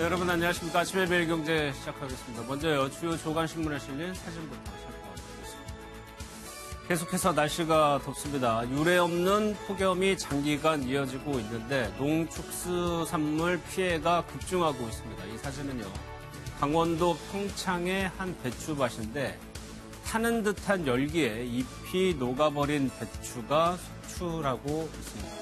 네, 여러분 안녕하십니까. 아침의 매일경제 시작하겠습니다. 먼저요, 주요 조간신문에 실린 사진부터 살펴보겠습니다. 계속해서 날씨가 덥습니다. 유례 없는 폭염이 장기간 이어지고 있는데 농축수산물 피해가 급증하고 있습니다. 이 사진은요, 강원도 평창의 한 배추밭인데 타는 듯한 열기에 잎이 녹아버린 배추가 속출하고 있습니다.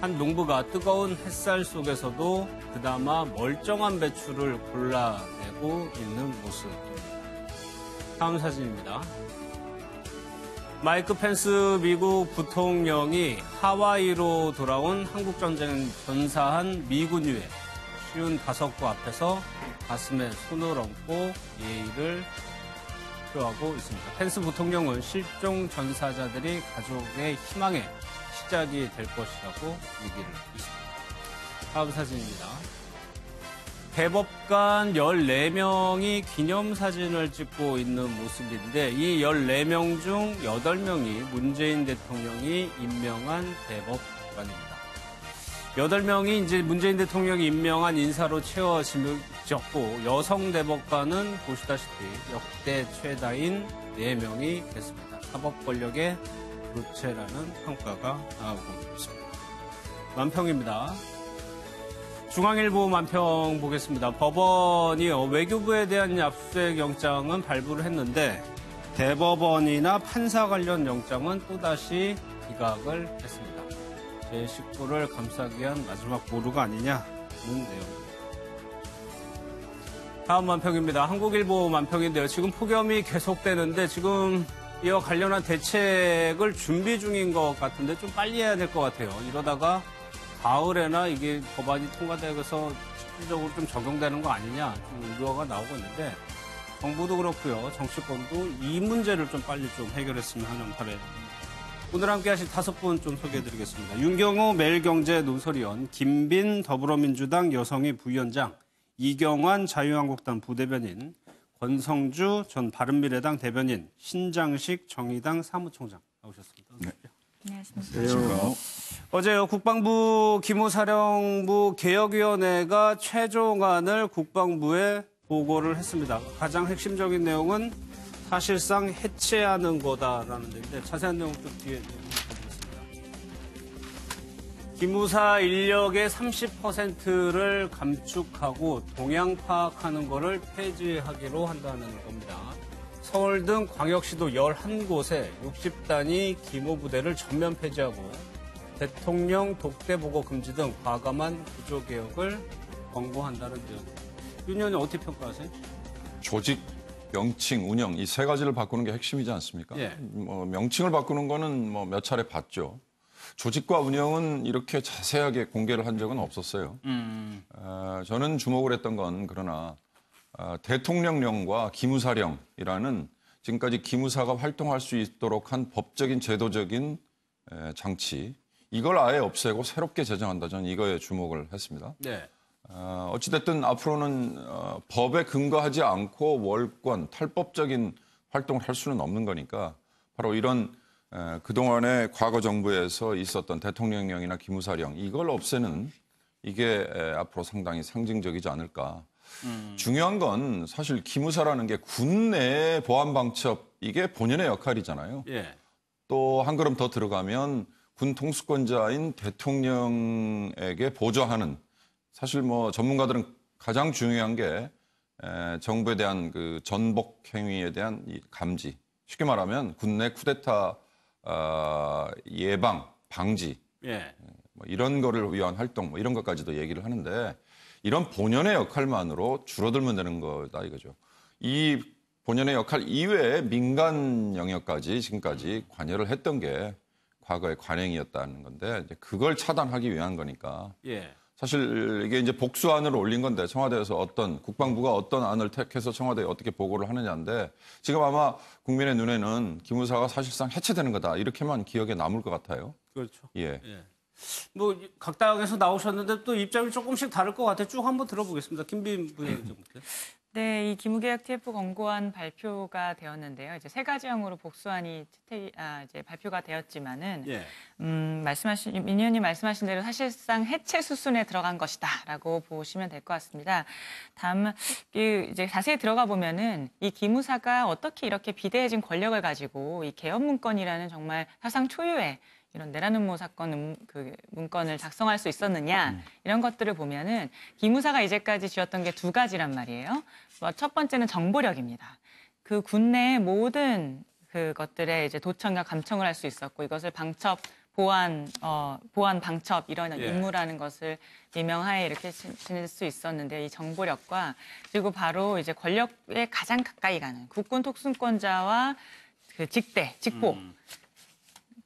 한 농부가 뜨거운 햇살 속에서도 그나마 멀쩡한 배추를 골라내고 있는 모습입니다. 다음 사진입니다. 마이크 펜스 미국 부통령이 하와이로 돌아온 한국전쟁 전사한 미군 유해 55구 앞에서 가슴에 손을 얹고 예의를 표하고 있습니다. 펜스 부통령은 실종 전사자들이 가족의 희망의 시작이 될 것이라고 얘기를 했습니다. 다음 사진입니다. 대법관 14명이 기념사진을 찍고 있는 모습인데 이 14명 중 8명이 문재인 대통령이 임명한 대법관입니다. 8명이 이제 문재인 대통령이 임명한 인사로 채워졌고 여성 대법관은 보시다시피 역대 최다인 4명이 됐습니다. 사법 권력의 교체라는 평가가 나오고 있습니다. 만평입니다. 중앙일보 만평 보겠습니다. 법원이요, 외교부에 대한 압수수색 영장은 발부를 했는데 대법원이나 판사 관련 영장은 또다시 기각을 했습니다. 제19를 감싸기 위한 마지막 보루가 아니냐는 내용입니다. 다음 만평입니다. 한국일보 만평인데요. 지금 폭염이 계속되는데 지금 이와 관련한 대책을 준비 중인 것 같은데 좀 빨리 해야 될 것 같아요. 이러다가 가을에나 이게 법안이 통과되어서 실질적으로 좀 적용되는 거 아니냐 좀 우려가 나오고 있는데 정부도 그렇고요. 정치권도 이 문제를 좀 빨리 좀 해결했으면 하는 바람입니다. 오늘 함께 하실 5분 좀 소개해드리겠습니다. 윤경호 매일경제 논설위원, 김빈 더불어민주당 여성위 부위원장, 이경환 자유한국당 부대변인, 권성주 전 바른미래당 대변인, 신장식 정의당 사무총장 나오셨습니다. 네. 안녕하십니까. 어제요, 국방부 기무사령부 개혁위원회가 최종안을 국방부에 보고를 했습니다. 가장 핵심적인 내용은 사실상 해체하는 거다라는 데인데 자세한 내용 좀 뒤에 보겠습니다. 기무사 인력의 30%를 감축하고 동향 파악하는 거를 폐지하기로 한다는 겁니다. 서울 등 광역시도 11곳에 60단위 기무부대를 전면 폐지하고 대통령 독대 보고 금지 등 과감한 구조개혁을 권고한다는 내용입니다. 윤 의원님 어떻게 평가하세요? 조직, 명칭, 운영 이 세 가지를 바꾸는 게 핵심이지 않습니까? 예. 명칭을 바꾸는 거는 몇 차례 봤죠. 조직과 운영은 이렇게 자세하게 공개를 한 적은 없었어요. 저는 주목을 했던 건 그러나 대통령령과 기무사령이라는 지금까지 기무사가 활동할 수 있도록 한 법적인 제도적인 장치 이걸 아예 없애고 새롭게 제정한다. 저는 이거에 주목을 했습니다. 네. 어찌됐든 앞으로는 법에 근거하지 않고 월권, 탈법적인 활동을 할 수는 없는 거니까 바로 이런 그동안의 과거 정부에서 있었던 대통령령이나 기무사령 이걸 없애는 이게 앞으로 상당히 상징적이지 않을까. 중요한 건 사실 기무사라는 게 군내 보안방첩 이게 본연의 역할이잖아요. 예. 또 한 걸음 더 들어가면 군 통수권자인 대통령에게 보조하는 사실 전문가들은 가장 중요한 게 정부에 대한 그 전복 행위에 대한 이 감지. 쉽게 말하면 군내 쿠데타 예방, 방지 예. 이런 거를 위한 활동 이런 것까지도 얘기를 하는데 이런 본연의 역할만으로 줄어들면 되는 거다 이거죠. 이 본연의 역할 이외에 민간 영역까지 지금까지 관여를 했던 게 과거의 관행이었다는 건데 이제 그걸 차단하기 위한 거니까. 예. 사실 이게 이제 복수안을 올린 건데 청와대에서 국방부가 어떤 안을 택해서 청와대에 어떻게 보고를 하느냐인데 지금 아마 국민의 눈에는 기무사가 사실상 해체되는 거다 이렇게만 기억에 남을 것 같아요. 그렇죠. 예. 예. 각 당에서 나오셨는데 또 입장이 조금씩 다를 것 같아요. 쭉 한번 들어보겠습니다. 김빈 부위원장부터. 네, 이 기무개혁 TF 권고안 발표가 되었는데요. 이제 세 가지형으로 복수안이 이제 발표가 되었지만은 예. 민 의원님 말씀하신 대로 사실상 해체 수순에 들어간 것이다라고 보시면 될 것 같습니다. 다만 이제 자세히 들어가 보면은 이 기무사가 어떻게 이렇게 비대해진 권력을 가지고 이 개헌 문건이라는 정말 사상 초유의 이런 내란음모 사건 그 문건을 작성할 수 있었느냐 이런 것들을 보면은 기무사가 이제까지 쥐었던 게 두 가지란 말이에요. 첫 번째는 정보력입니다. 그 군내의 모든 그것들에 이제 도청과 감청을 할 수 있었고 이것을 보안 방첩 이런 임무라는 것을 임명하에 이렇게 지낼 수 있었는데 이 정보력과 그리고 바로 이제 권력에 가장 가까이 가는 국군 특수권자와 그 직보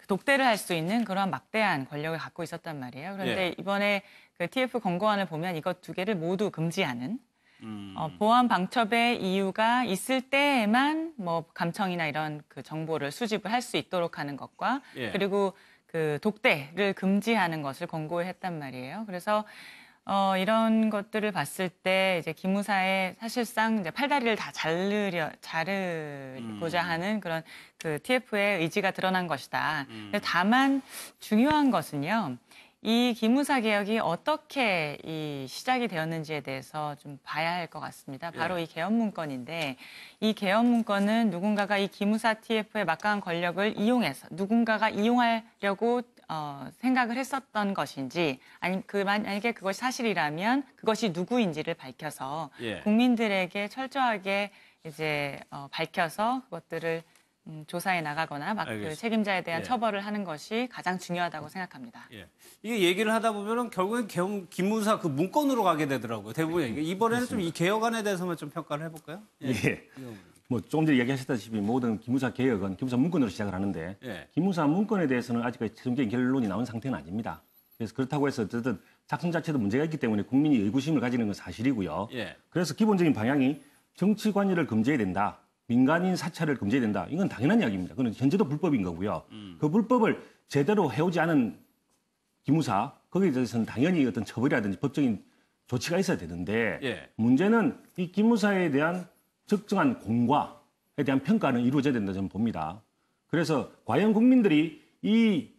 독대를 할 수 있는 그러한 막대한 권력을 갖고 있었단 말이에요. 그런데 이번에 그 TF 권고안을 보면 이것 두 개를 모두 금지하는 보안 방첩의 이유가 있을 때에만 뭐 감청이나 이런 그 정보를 수집을 할 수 있도록 하는 것과 그리고 그 독대를 금지하는 것을 권고했단 말이에요. 그래서 이런 것들을 봤을 때 이제 기무사의 사실상 이제 팔다리를 다 자르고자 하는 그런 그 TF의 의지가 드러난 것이다. 다만 중요한 것은요. 이 기무사 개혁이 어떻게 이 시작이 되었는지에 대해서 좀 봐야 할 것 같습니다. 바로 이 개헌 문건인데 이 개헌 문건은 누군가가 이 기무사 TF의 막강한 권력을 이용해서 누군가가 이용하려고 생각을 했었던 것인지 아니면 만약에 그것이 사실이라면 그것이 누구인지를 밝혀서 국민들에게 철저하게 이제 밝혀서 그것들을 조사해 나가거나 그 책임자에 대한 처벌을 하는 것이 가장 중요하다고 생각합니다. 이게 얘기를 하다 보면은 결국엔 기무사 그 문건으로 가게 되더라고요. 대부분 이번에는 좀 이 개혁안에 대해서만 좀 평가를 해볼까요? 뭐 조금 전에 얘기하셨다시피 모든 기무사 개혁은 기무사 문건으로 시작을 하는데 기무사 문건에 대해서는 아직까지 최종적인 결론이 나온 상태는 아닙니다. 그래서 그렇다고 해서 어쨌든 작성 자체도 문제가 있기 때문에 국민이 의구심을 가지는 건 사실이고요. 그래서 기본적인 방향이 정치 관여를 금지해야 된다. 민간인 사찰을 금지해야 된다. 이건 당연한 이야기입니다. 그건 현재도 불법인 거고요. 그 불법을 제대로 해오지 않은 기무사, 거기에 대해서는 당연히 어떤 처벌이라든지 법적인 조치가 있어야 되는데 문제는 이 기무사에 대한 적정한 공과에 대한 평가는 이루어져야 된다 저는 봅니다. 그래서 과연 국민들이 이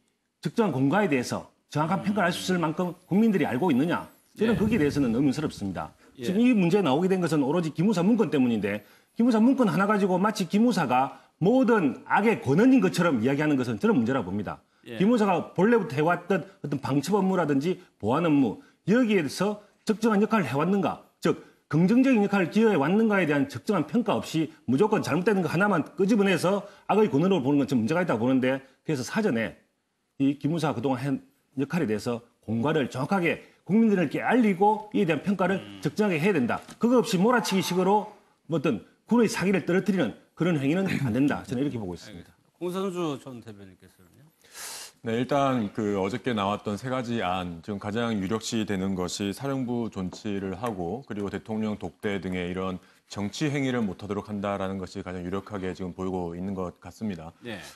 적정한 공과에 대해서 정확한 평가를 할 수 있을 만큼 국민들이 알고 있느냐? 저는 거기에 대해서는 의문스럽습니다. 지금 이 문제에 나오게 된 것은 오로지 기무사 문건 때문인데 기무사 문건 하나 가지고 마치 기무사가 모든 악의 권원인 것처럼 이야기하는 것은 저는 문제라고 봅니다. 기무사가 본래부터 해왔던 어떤 방첩 업무라든지 보안 업무 여기에서 적정한 역할을 해왔는가? 즉 긍정적인 역할을 기여해 왔는가에 대한 적정한 평가 없이 무조건 잘못되는 거 하나만 끄집어내서 악의 권원으로 보는 건 좀 문제가 있다고 보는데 그래서 사전에 이 기무사가 그동안 한 역할에 대해서 공과를 정확하게 국민들에게 알리고 이에 대한 평가를 적정하게 해야 된다. 그거 없이 몰아치기식으로 어떤 군의 사기를 떨어뜨리는 그런 행위는 안 된다. 저는 이렇게 보고 있습니다. 공선주 전 대변인께서는요? 네, 일단 그 어저께 나왔던 세 가지 안, 지금 가장 유력시 되는 것이 사령부 존치를 하고 그리고 대통령 독대 등의 이런 정치 행위를 못하도록 한다라는 것이 가장 유력하게 지금 보이고 있는 것 같습니다.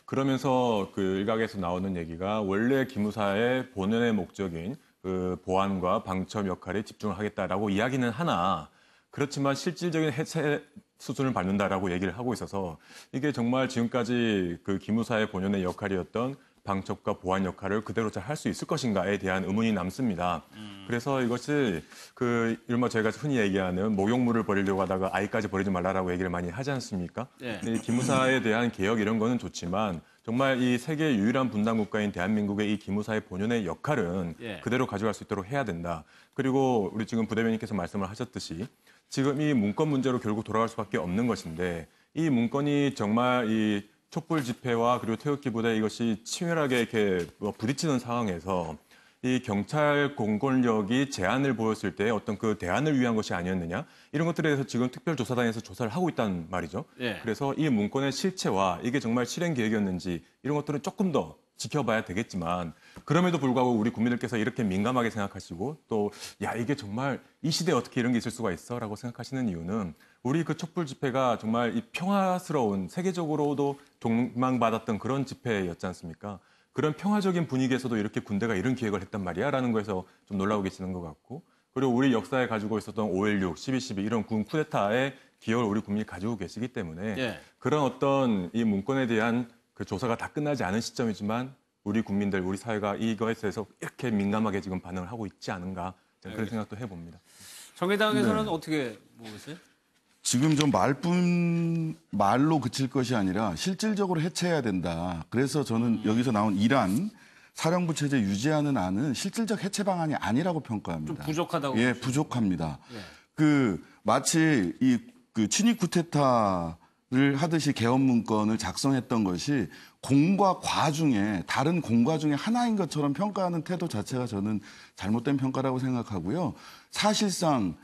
그러면서 그 일각에서 나오는 얘기가 원래 기무사의 본연의 목적인 그 보안과 방첩 역할에 집중을 하겠다라고 이야기는 하나 그렇지만 실질적인 해체 수순을 밟는다라고 얘기를 하고 있어서 이게 정말 지금까지 그 기무사의 본연의 역할이었던 방첩과 보안 역할을 그대로 잘 할 수 있을 것인가에 대한 의문이 남습니다. 그래서 이것이 그 이른바 저희가 흔히 얘기하는 목욕물을 버리려고 하다가 아이까지 버리지 말라라고 얘기를 많이 하지 않습니까? 이 기무사에 대한 개혁 이런 거는 좋지만 정말 이 세계 유일한 분단 국가인 대한민국의 이 기무사의 본연의 역할은 그대로 가져갈 수 있도록 해야 된다. 그리고 우리 지금 부대변인께서 말씀을 하셨듯이 지금 이 문건 문제로 결국 돌아갈 수밖에 없는 것인데 이 문건이 정말 이 촛불 집회와 그리고 태극기 부대 이것이 치밀하게 이렇게 부딪히는 상황에서 이 경찰 공권력이 제안을 보였을 때 어떤 그 대안을 위한 것이 아니었느냐 이런 것들에 대해서 지금 특별조사단에서 조사를 하고 있다는 말이죠. 그래서 이 문건의 실체와 이게 정말 실행 계획이었는지 이런 것들은 조금 더 지켜봐야 되겠지만 그럼에도 불구하고 우리 국민들께서 이렇게 민감하게 생각하시고 또 야 이게 정말 이 시대에 어떻게 이런 게 있을 수가 있어라고 생각하시는 이유는 우리 그 촛불 집회가 정말 이 평화스러운 세계적으로도 동망받았던 그런 집회였지 않습니까? 그런 평화적인 분위기에서도 이렇게 군대가 이런 기획을 했단 말이야라는 거에서 좀 놀라고 계시는 것 같고 그리고 우리 역사에 가지고 있었던 5.16, 12.12 이런 군 쿠데타의 기억을 우리 국민이 가지고 계시기 때문에 예. 그런 어떤 이 문건에 대한 그 조사가 다 끝나지 않은 시점이지만 우리 국민들, 우리 사회가 이거에 대해서 이렇게 민감하게 지금 반응을 하고 있지 않은가 저는 그런 생각도 해봅니다. 정의당에서는 어떻게 보세요? 지금 좀 말로 그칠 것이 아니라 실질적으로 해체해야 된다. 그래서 저는 여기서 나온 이란 사령부 체제 유지하는 안은 실질적 해체 방안이 아니라고 평가합니다. 좀 부족하다고. 예, 부족합니다. 예. 마치 그 친위 쿠데타를 하듯이 개헌 문건을 작성했던 것이 공과 과 중에 다른 공과 중에 하나인 것처럼 평가하는 태도 자체가 저는 잘못된 평가라고 생각하고요. 사실상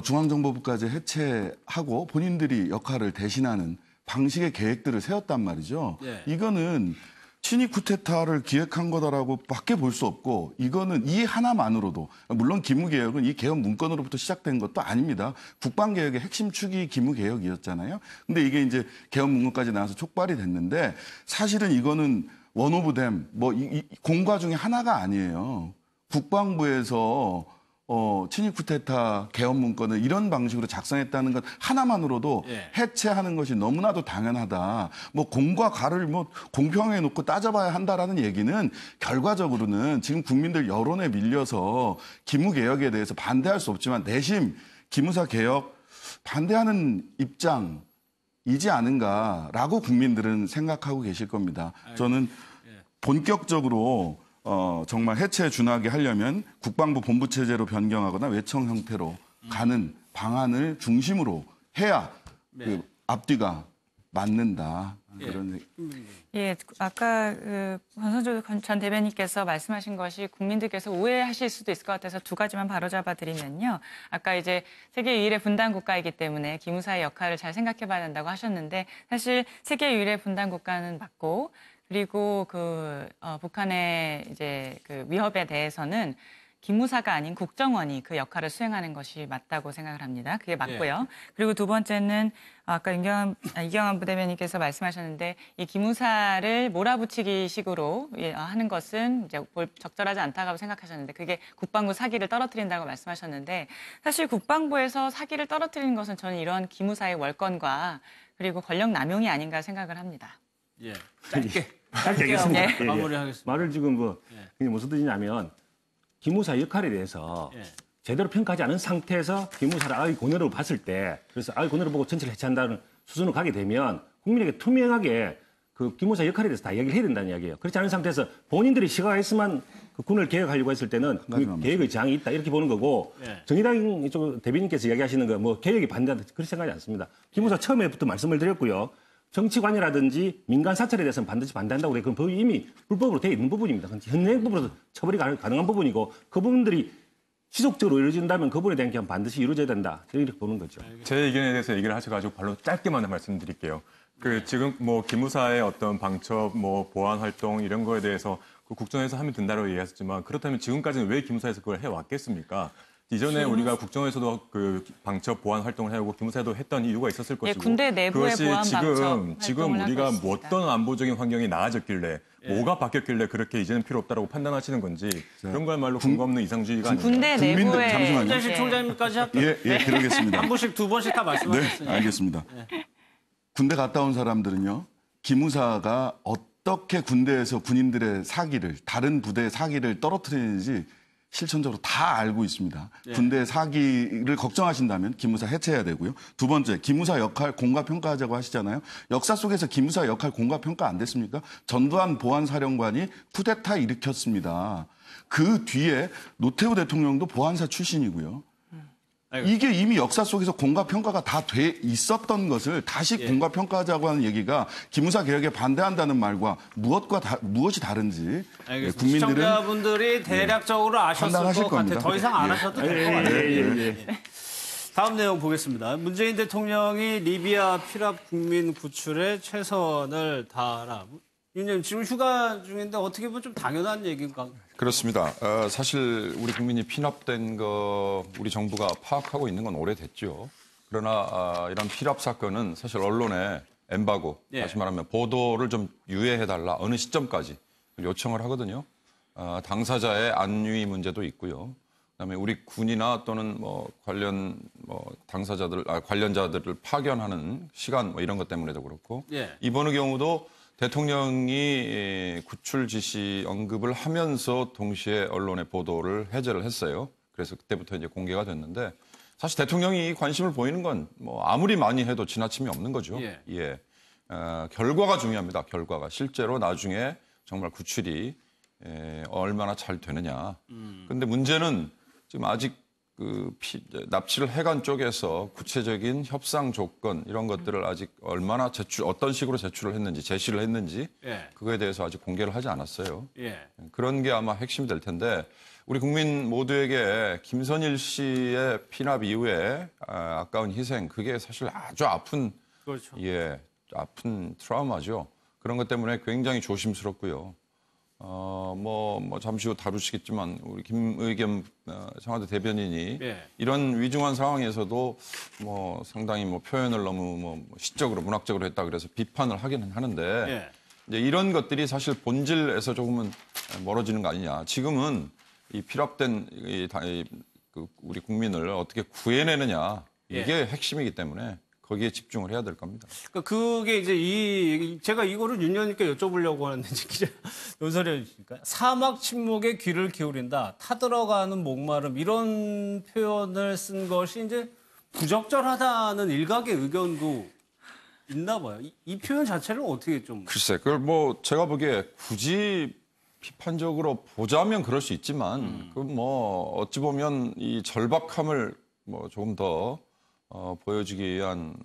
중앙정보부까지 해체하고 본인들이 역할을 대신하는 방식의 계획들을 세웠단 말이죠. 예. 이거는 친위 쿠데타를 기획한 거다라고 밖에 볼 수 없고 이거는 이 하나만으로도 물론 기무개혁은 이 개헌 문건으로부터 시작된 것도 아닙니다. 국방개혁의 핵심 축이 기무개혁이었잖아요. 근데 이게 이제 개헌 문건까지 나와서 촉발이 됐는데 사실은 이거는 원 오브 댐 공과 중에 하나가 아니에요. 국방부에서 친위 쿠데타 개헌 문건을 이런 방식으로 작성했다는 것 하나만으로도 예. 해체하는 것이 너무나도 당연하다. 공과 가를 공평하게 놓고 따져봐야 한다라는 얘기는 결과적으로는 지금 국민들 여론에 밀려서 기무개혁에 대해서 반대할 수 없지만 내심 기무사 개혁 반대하는 입장이지 않은가라고 국민들은 생각하고 계실 겁니다. 저는 본격적으로 정말 해체에 준하게 하려면 국방부 본부 체제로 변경하거나 외청 형태로 가는 방안을 중심으로 해야 그 앞뒤가 맞는다. 그런 예, 아까 권선조 전 대변인께서 말씀하신 것이 국민들께서 오해하실 수도 있을 것 같아서 두 가지만 바로잡아 드리면요. 아까 이제 세계 유일의 분단 국가이기 때문에 기무사의 역할을 잘 생각해 봐야 된다고 하셨는데 사실 세계 유일의 분단 국가는 맞고 그리고 북한의 이제 그 위협에 대해서는 기무사가 아닌 국정원이 그 역할을 수행하는 것이 맞다고 생각을 합니다. 그게 맞고요. 그리고 두 번째는 아까 이경환 부대변인께서 말씀하셨는데 이 기무사를 몰아붙이기식으로 하는 것은 이제 적절하지 않다고 생각하셨는데 그게 국방부 사기를 떨어뜨린다고 말씀하셨는데 사실 국방부에서 사기를 떨어뜨리는 것은 저는 이런 기무사의 월권과 그리고 권력 남용이 아닌가 생각을 합니다. 예. 짧게 하겠습니다. 네. 마무리하겠습니다. 말을 지금 그게 무슨 뜻이냐면 기무사 역할에 대해서 제대로 평가하지 않은 상태에서 기무사를 아의 권위로 봤을 때 그래서 아의 권위로 보고 전체를 해체한다는 수준으로 가게 되면 국민에게 투명하게 그 기무사 역할에 대해서 다 이야기를 해야 된다는 이야기예요. 그렇지 않은 상태에서 본인들이 시각했으면 그 군을 개혁하려고 했을 때는 그 계획의 저항이 있다 이렇게 보는 거고 정의당 이쪽 대변인께서 이야기하시는 거 개혁이 반대한다 그렇게 생각하지 않습니다. 기무사 처음에부터 말씀을 드렸고요. 정치관이라든지 민간 사찰에 대해서는 반드시 반대한다고 그래. 그건 법이 이미 불법으로 되어 있는 부분입니다. 현행법으로 처벌이 가능한 부분이고 그 부분들이 지속적으로 이루어진다면 그 부분에 대한 개혁은 반드시 이루어져야 된다. 이렇게 보는 거죠. 제 의견에 대해서 얘기를 하셔가지고 바로 짧게만 말씀드릴게요. 지금 기무사의 어떤 방첩, 보안 활동 이런 거에 대해서 국정에서 하면 된다고 얘기하셨지만 그렇다면 지금까지는 왜 기무사에서 그걸 해왔겠습니까? 이전에 우리가 국정에서도 그 방첩 보안 활동을 해오고 기무사도 했던 이유가 있었을 것이고 군대 내부의 그것이 보안 방첩 지금 우리가 활동을 어떤 안보적인 환경이 나아졌길래 뭐가 바뀌었길래 그렇게 이제는 필요 없다라고 판단하시는 건지 그런 거야말로 근거 없는 이상주의가 아닙니다. 군대 내부의 잠시만요. 현재실 총장님까지 할게요. 예, 그러겠습니다. 한 분씩 두 번씩 다 말씀하셨어요. 네, 알겠습니다. 군대 갔다 온 사람들은요, 기무사가 어떻게 군대에서 군인들의 사기를, 다른 부대의 사기를 떨어뜨리는지 실천적으로 다 알고 있습니다. 군대 사기를 걱정하신다면 기무사 해체해야 되고요. 두 번째, 기무사 역할 공과평가하자고 하시잖아요. 역사 속에서 기무사 역할 공과평가 안 됐습니까? 전두환 보안사령관이 쿠데타 일으켰습니다. 그 뒤에 노태우 대통령도 보안사 출신이고요. 이게 이미 역사 속에서 공과평가가 다 돼 있었던 것을 다시 공과평가하자고 하는 얘기가 기무사 개혁에 반대한다는 말과 무엇이 다른지 알겠습니다. 국민들은 시청자분들이 대략적으로 아셨을 판단하실 것 같아요. 겁니다. 더 이상 안 하셔도 될 것 같아요. 다음 내용 보겠습니다. 문재인 대통령이 리비아 피랍 국민 구출에 최선을 다하라. 윤님 지금 휴가 중인데 어떻게 보면 좀 당연한 얘기인가? 그렇습니다. 사실 우리 국민이 피납된 거 우리 정부가 파악하고 있는 건 오래됐죠. 그러나 이런 피랍 사건은 사실 언론에 엠바고, 다시 말하면 보도를 좀 유예해달라 어느 시점까지 요청을 하거든요. 당사자의 안위 문제도 있고요. 그다음에 우리 군이나 또는 뭐 관련 뭐 관련자들을 파견하는 시간 뭐 이런 것 때문에도 그렇고 예. 이번의 경우도 대통령이 구출 지시 언급을 하면서 동시에 언론에 보도를 해제를 했어요. 그래서 그때부터 이제 공개가 됐는데 사실 대통령이 관심을 보이는 건 뭐 아무리 많이 해도 지나침이 없는 거죠. 예. 결과가 중요합니다. 결과가 실제로 나중에 정말 구출이 얼마나 잘 되느냐. 그런데 문제는 지금 아직 납치를 해간 쪽에서 구체적인 협상 조건 이런 것들을 아직 얼마나 어떤 식으로 제출을 했는지 제시를 했는지 예. 그거에 대해서 아직 공개를 하지 않았어요. 예. 그런 게 아마 핵심이 될 텐데 우리 국민 모두에게 김선일 씨의 피납 이후에 아까운 희생 그게 사실 아주 아픈 그렇죠. 아픈 트라우마죠. 그런 것 때문에 굉장히 조심스럽고요. 잠시 후 다루시겠지만 우리 김의겸 청와대 대변인이 예. 이런 위중한 상황에서도 뭐 상당히 뭐 표현을 너무 뭐 시적으로 문학적으로 했다 그래서 비판을 하기는 하는데 예. 이제 이런 것들이 사실 본질에서 조금은 멀어지는 거 아니냐. 지금은 이 필압된 우리 국민을 어떻게 구해내느냐 이게 핵심이기 때문에 거기에 집중을 해야 될 겁니다. 그게 이제 제가 이거를 윤 의원님께 여쭤보려고 하는데 기자 논설해 주시니까 사막 침묵에 귀를 기울인다. 타들어가는 목마름 이런 표현을 쓴 것이 이제 부적절하다는 일각의 의견도 있나 봐요. 이 표현 자체를 어떻게 좀 글쎄, 그걸 뭐 제가 보기에 굳이 비판적으로 보자면 그럴 수 있지만 그 뭐 어찌 보면 이 절박함을 뭐 조금 더 보여주기 위한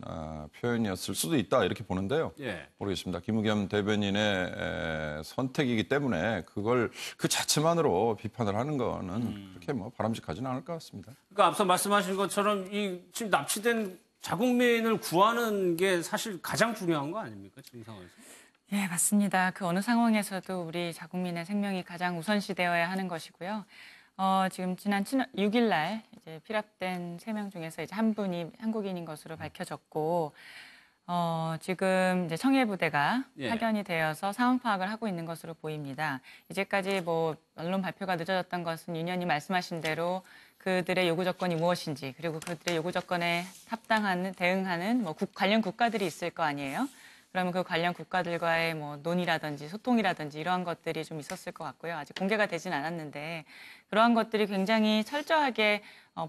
표현이었을 수도 있다 이렇게 보는데요. 예. 모르겠습니다. 김의겸 대변인의 선택이기 때문에 그걸 그 자체만으로 비판을 하는 거는 그렇게 뭐 바람직하지는 않을 것 같습니다. 그러니까 앞서 말씀하신 것처럼 이 지금 납치된 자국민을 구하는 게 사실 가장 중요한 거 아닙니까? 지금 상황에서. 예, 맞습니다. 그 어느 상황에서도 우리 자국민의 생명이 가장 우선시되어야 하는 것이고요. 지금 지난 6일 날 이제 피랍된 3명 중에서 이제 한 분이 한국인인 것으로 밝혀졌고, 지금 이제 청해부대가 예. 파견이 되어서 상황 파악을 하고 있는 것으로 보입니다. 이제까지 뭐 언론 발표가 늦어졌던 것은 윤 의원님 말씀하신 대로 그들의 요구 조건이 무엇인지 그리고 그들의 요구 조건에 합당하는 대응하는 뭐 관련 국가들이 있을 거 아니에요. 그러면 그 관련 국가들과의 뭐 논의라든지 소통이라든지 이러한 것들이 좀 있었을 것 같고요. 아직 공개가 되진 않았는데 그러한 것들이 굉장히 철저하게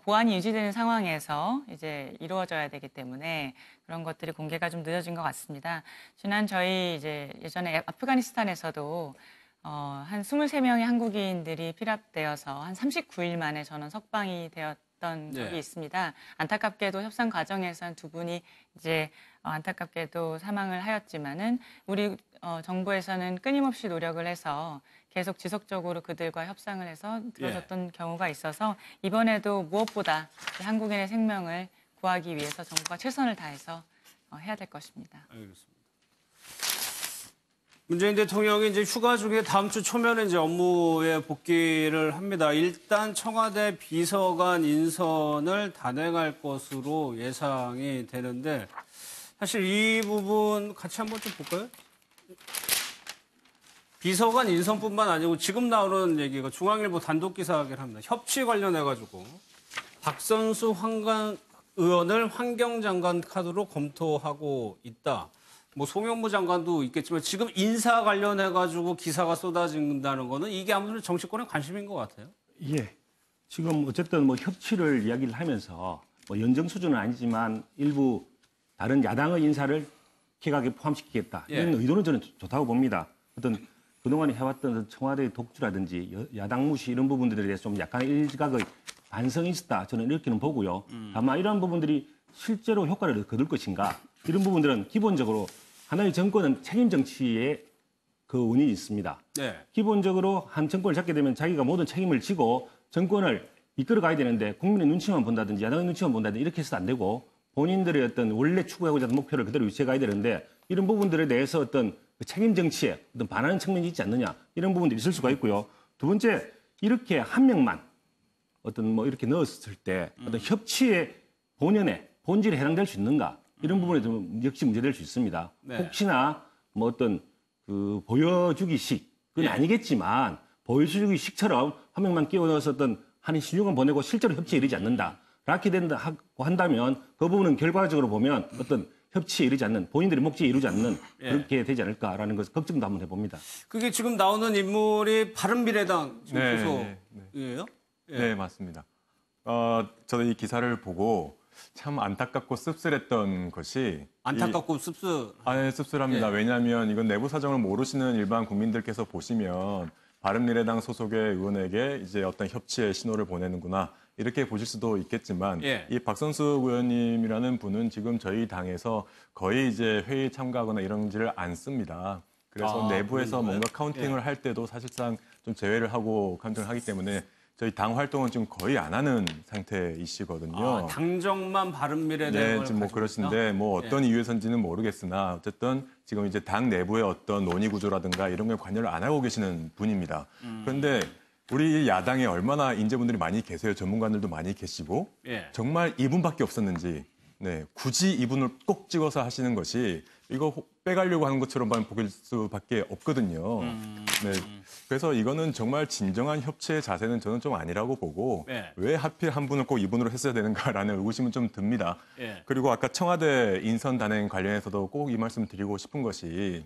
보안이 유지되는 상황에서 이제 이루어져야 되기 때문에 그런 것들이 공개가 좀 늦어진 것 같습니다. 지난 저희 이제 예전에 아프가니스탄에서도 한 23명의 한국인들이 피랍되어서 한 39일 만에 전원 석방이 되었던 적이 있습니다. 안타깝게도 협상 과정에서 두 분이 이제 안타깝게도 사망을 하였지만은 우리 정부에서는 끊임없이 노력을 해서 계속 지속적으로 그들과 협상을 해서 들어줬던 경우가 있어서 이번에도 무엇보다 한국인의 생명을 구하기 위해서 정부가 최선을 다해서 해야 될 것입니다. 알겠습니다. 문재인 대통령이 이제 휴가 중에 다음 주 초면에 이제 업무에 복귀를 합니다. 일단 청와대 비서관 인선을 단행할 것으로 예상이 되는데 사실 이 부분 같이 한번 좀 볼까요? 비서관 인선뿐만 아니고 지금 나오는 얘기가 중앙일보 단독 기사하긴 합니다. 협치 관련해가지고 박선수 의원을 환경장관 카드로 검토하고 있다. 뭐 송영무 장관도 있겠지만 지금 인사 관련해가지고 기사가 쏟아진다는 거는 이게 아무래도 정치권의 관심인 것 같아요. 예. 지금 어쨌든 뭐 협치를 이야기를 하면서 뭐 연정 수준은 아니지만 일부 다른 야당의 인사를 기각에 포함시키겠다. 이런 의도는 저는 좋다고 봅니다. 어떤 그동안 해왔던 청와대의 독주라든지 야당 무시 이런 부분들에 대해서 좀 약간 일각의 반성이 있었다. 저는 이렇게는 보고요. 다만 이러한 부분들이 실제로 효과를 거둘 것인가. 이런 부분들은 기본적으로 하나의 정권은 책임 정치의 그 원인이 있습니다. 네. 기본적으로 한 정권을 잡게 되면 자기가 모든 책임을 지고 정권을 이끌어 가야 되는데 국민의 눈치만 본다든지 야당의 눈치만 본다든지 이렇게 해서는 안 되고 본인들의 어떤 원래 추구하고자 하는 목표를 그대로 유지해 가야 되는데 이런 부분들에 대해서 어떤 책임 정치에 어떤 반하는 측면이 있지 않느냐 이런 부분들이 있을 수가 있고요. 두 번째 이렇게 한 명만 어떤 뭐 이렇게 넣었을 때 어떤 협치의 본질에 해당될 수 있는가 이런 부분에 좀 역시 문제될 수 있습니다. 네. 혹시나 뭐 어떤 보여주기식 그건 아니겠지만 보여주기식처럼 한 명만 끼워 넣어서 어떤 한 16년 보내고 실제로 협치에 이르지 않는다. 이렇게 된다고 한다면 그 부분은 결과적으로 보면 어떤 협치에 이르지 않는, 본인들의 목적에 이루지 않는 그렇게 되지 않을까라는 것을 걱정도 한번 해봅니다. 그게 지금 나오는 인물이 바른미래당 지금 소속이에요? 네, 맞습니다. 저도 이 기사를 보고 참 안타깝고 씁쓸했던 것이 안타깝고 씁쓸. 네, 씁쓸합니다. 왜냐하면 이건 내부 사정을 모르시는 일반 국민들께서 보시면 바른미래당 소속의 의원에게 이제 어떤 협치의 신호를 보내는구나 이렇게 보실 수도 있겠지만 이 박선숙 의원님이라는 분은 지금 저희 당에서 거의 이제 회의 참가하거나 이런지를 않습니다. 그래서 내부에서 뭔가 카운팅을 할 때도 사실상 좀 제외를 하고 카운팅을 하기 때문에 저희 당 활동은 지금 거의 안 하는 상태이시거든요. 당정만 바른미래당을 네, 지금 뭐 그러신데 뭐 어떤 이유에선지는 모르겠으나 어쨌든 지금 이제 당 내부의 어떤 논의 구조라든가 이런 걸 관여를 안 하고 계시는 분입니다. 그런데 우리 야당에 얼마나 인재분들이 많이 계세요. 전문가들도 많이 계시고 정말 이분밖에 없었는지 굳이 이분을 꼭 찍어서 하시는 것이 이거 빼가려고 하는 것처럼 보일 수밖에 없거든요. 그래서 이거는 정말 진정한 협치의 자세는 저는 좀 아니라고 보고 왜 하필 한 분을 꼭 이분으로 했어야 되는가라는 의구심은 좀 듭니다. 그리고 아까 청와대 인선 단행 관련해서도 꼭 이 말씀 드리고 싶은 것이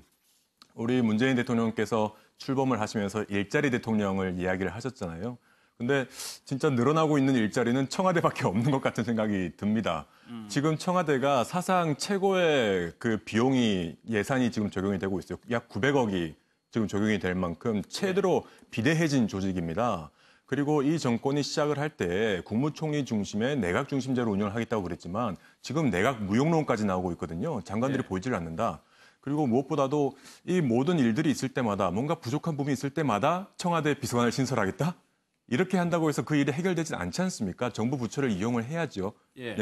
우리 문재인 대통령께서 출범을 하시면서 일자리 대통령을 이야기를 하셨잖아요. 근데 진짜 늘어나고 있는 일자리는 청와대밖에 없는 것 같은 생각이 듭니다. 지금 청와대가 사상 최고의 그 비용이 예산이 지금 적용이 되고 있어요. 약 900억이 지금 적용이 될 만큼 최대로 비대해진 조직입니다. 그리고 이 정권이 시작을 할 때 국무총리 중심의 내각 중심제로 운영을 하겠다고 그랬지만 지금 내각 무용론까지 나오고 있거든요. 장관들이 보이질 않는다. 그리고 무엇보다도 이 모든 일들이 있을 때마다 뭔가 부족한 부분이 있을 때마다 청와대 비서관을 신설하겠다? 이렇게 한다고 해서 그 일이 해결되진 않지 않습니까? 정부 부처를 이용을 해야죠.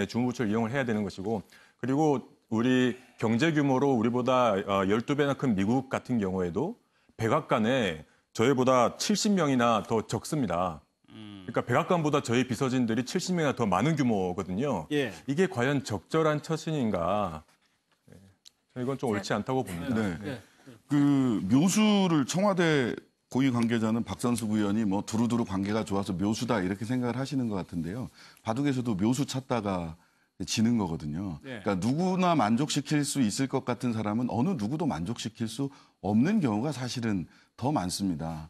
주무부처를 이용을 해야 되는 것이고. 그리고 우리 경제 규모로 우리보다 12배나 큰 미국 같은 경우에도 백악관에 저희보다 70명이나 더 적습니다. 그러니까 백악관보다 저희 비서진들이 70명이나 더 많은 규모거든요. 이게 과연 적절한 처신인가? 이건 좀 옳지 않다고 봅니다. 그 묘수를 청와대 고위 관계자는 박선숙 의원이 뭐 두루두루 관계가 좋아서 묘수다 이렇게 생각을 하시는 것 같은데요. 바둑에서도 묘수 찾다가 지는 거거든요. 그러니까 누구나 만족시킬 수 있을 것 같은 사람은 어느 누구도 만족시킬 수 없는 경우가 사실은 더 많습니다.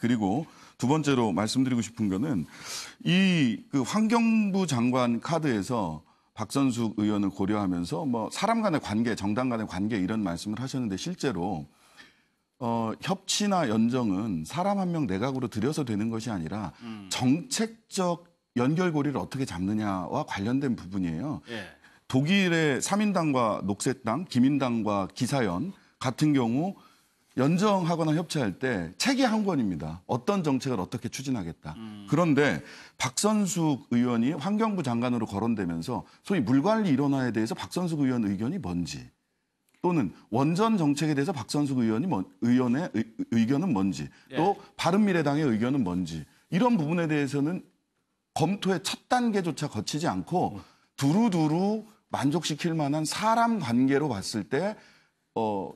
그리고 두 번째로 말씀드리고 싶은 거는 이 그 환경부 장관 카드에서 박선숙 의원을 고려하면서 뭐 사람 간의 관계, 정당 간의 관계 이런 말씀을 하셨는데 실제로 협치나 연정은 사람 한 명 내각으로 들여서 되는 것이 아니라 정책적 연결고리를 어떻게 잡느냐와 관련된 부분이에요. 독일의 3인당과 녹색당, 기민당과 기사연 같은 경우 연정하거나 협치할 때 책이 한 권입니다. 어떤 정책을 어떻게 추진하겠다. 그런데 박선숙 의원이 환경부 장관으로 거론되면서 소위 물관리 일원화에 대해서 박선숙 의원 의견이 뭔지 또는 원전 정책에 대해서 박선숙 의원의 의견은 뭔지 또 바른미래당의 의견은 뭔지 이런 부분에 대해서는 검토의 첫 단계조차 거치지 않고 두루두루 만족시킬 만한 사람 관계로 봤을 때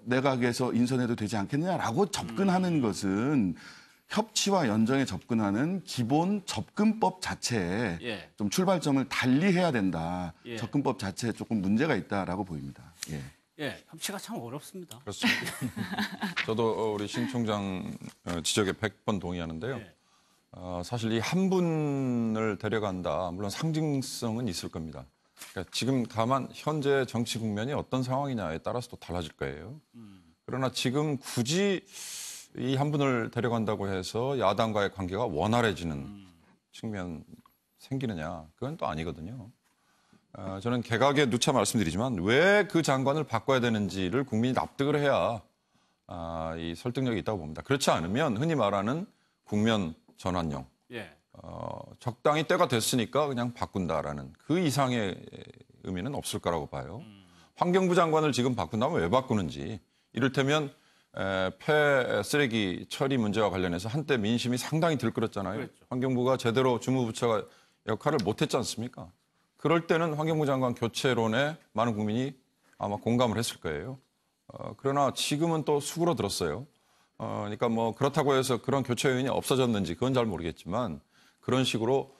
내각에서 인선해도 되지 않겠느냐라고 접근하는 것은 협치와 연정에 접근하는 기본 접근법 자체에 좀 출발점을 달리 해야 된다. 접근법 자체에 조금 문제가 있다라고 보입니다. 협치가 참 어렵습니다. 그렇습니다. 저도 우리 신 총장 지적에 100번 동의하는데요. 사실 이 한 분을 데려간다. 물론 상징성은 있을 겁니다. 그러니까 지금 다만 현재 정치 국면이 어떤 상황이냐에 따라서 또 달라질 거예요. 그러나 지금 굳이 이 한 분을 데려간다고 해서 야당과의 관계가 원활해지는 측면 생기느냐. 그건 또 아니거든요. 저는 개각에 누차 말씀드리지만 왜 그 장관을 바꿔야 되는지를 국민이 납득을 해야 이 설득력이 있다고 봅니다. 그렇지 않으면 흔히 말하는 국면 전환용. 적당히 때가 됐으니까 그냥 바꾼다라는 그 이상의 의미는 없을 거라고 봐요. 환경부 장관을 지금 바꾼다면 왜 바꾸는지. 이를테면 폐 쓰레기 처리 문제와 관련해서 한때 민심이 상당히 들끓었잖아요. 그렇죠. 환경부가 제대로 주무부처가 역할을 못했지 않습니까? 그럴 때는 환경부 장관 교체론에 많은 국민이 아마 공감을 했을 거예요. 그러나 지금은 또 수그러들었어요. 그러니까 뭐 그렇다고 해서 그런 교체 요인이 없어졌는지 그건 잘 모르겠지만 그런 식으로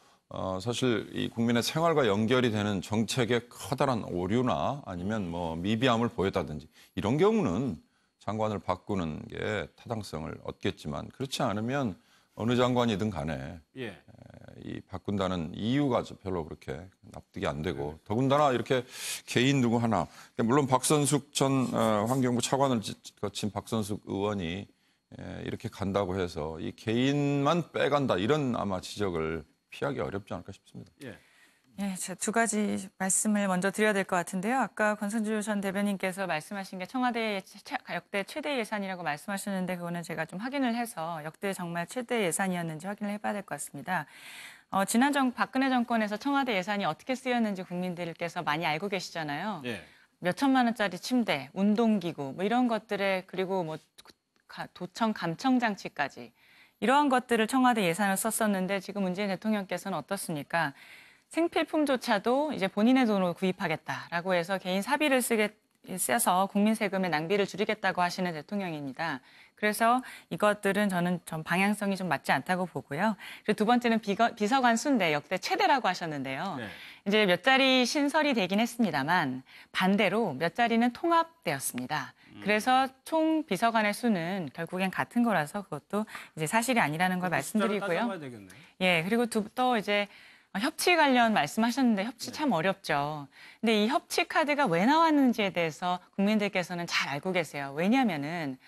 사실 이 국민의 생활과 연결이 되는 정책의 커다란 오류나 아니면 뭐 미비함을 보였다든지 이런 경우는 장관을 바꾸는 게 타당성을 얻겠지만 그렇지 않으면 어느 장관이든 간에 예. 이 바꾼다는 이유가 별로 그렇게 납득이 안 되고 더군다나 이렇게 개인 누구 하나 물론 박선숙 전 환경부 차관을 거친 박선숙 의원이 이렇게 간다고 해서 이 개인만 빼간다 이런 아마 지적을 피하기 어렵지 않을까 싶습니다. 예. 예, 제가 두 가지 말씀을 먼저 드려야 될 것 같은데요. 아까 권선주 전 대변인께서 말씀하신 게 청와대의 역대 최대 예산이라고 말씀하셨는데 그거는 제가 좀 확인을 해서 역대 정말 최대 예산이었는지 확인을 해봐야 될 것 같습니다. 지난 박근혜 정권에서 청와대 예산이 어떻게 쓰였는지 국민들께서 많이 알고 계시잖아요. 예. 몇 천만 원짜리 침대, 운동기구 뭐 이런 것들에 그리고 뭐 도청 감청 장치까지 이러한 것들을 청와대 예산을 썼었는데 지금 문재인 대통령께서는 어떻습니까? 생필품조차도 이제 본인의 돈으로 구입하겠다라고 해서 개인 사비를 써서 국민 세금의 낭비를 줄이겠다고 하시는 대통령입니다. 그래서 이것들은 저는 좀 방향성이 좀 맞지 않다고 보고요. 그리고 두 번째는 비서관 수인데 역대 최대라고 하셨는데요. 네. 이제 몇 자리 신설이 되긴 했습니다만 반대로 몇 자리는 통합되었습니다. 그래서 총 비서관의 수는 결국엔 같은 거라서 그것도 이제 사실이 아니라는 걸 말씀드리고요. 따져봐야 되겠네요. 예, 그리고 또 이제 협치 관련 말씀하셨는데 협치 참 어렵죠. 근데 이 협치 카드가 왜 나왔는지에 대해서 국민들께서는 잘 알고 계세요. 왜냐하면은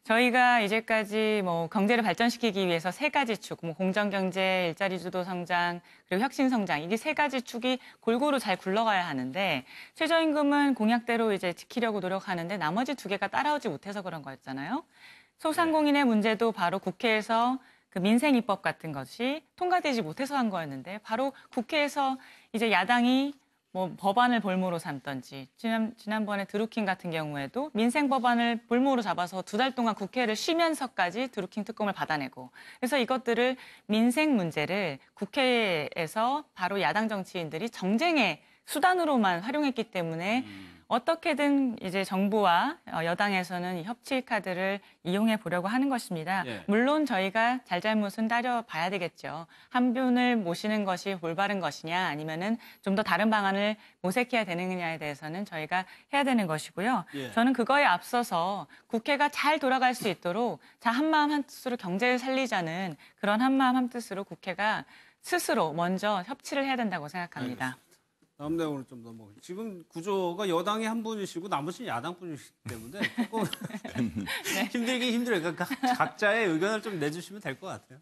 저희가 이제까지 뭐 경제를 발전시키기 위해서 세 가지 축, 뭐 공정경제, 일자리 주도 성장, 그리고 혁신 성장, 이게 세 가지 축이 골고루 잘 굴러가야 하는데 최저임금은 공약대로 이제 지키려고 노력하는데 나머지 두 개가 따라오지 못해서 그런 거였잖아요. 소상공인의 문제도 바로 국회에서 그 민생 입법 같은 것이 통과되지 못해서 한 거였는데 바로 국회에서 이제 야당이 뭐 법안을 볼모로 삼던지 지난번에 드루킹 같은 경우에도 민생 법안을 볼모로 잡아서 2달 동안 국회를 쉬면서까지 드루킹 특검을 받아내고 그래서 이것들을 민생 문제를 국회에서 바로 야당 정치인들이 정쟁의 수단으로만 활용했기 때문에 어떻게든 이제 정부와 여당에서는 이 협치 카드를 이용해 보려고 하는 것입니다. 예. 물론 저희가 잘잘못은 따져봐야 되겠죠. 한 분을 모시는 것이 올바른 것이냐 아니면은 좀 더 다른 방안을 모색해야 되느냐에 대해서는 저희가 해야 되는 것이고요. 예. 저는 그거에 앞서서 국회가 잘 돌아갈 수 있도록 한마음 한뜻으로 경제를 살리자는 그런 한마음 한뜻으로 국회가 스스로 먼저 협치를 해야 된다고 생각합니다. 다음 내용으로 좀 넘어가. 지금 구조가 여당이 한 분이시고 나머지는 야당 분이시기 때문에 조금 힘들긴 힘들어요. 그러니까 각자의 의견을 좀 내주시면 될 것 같아요.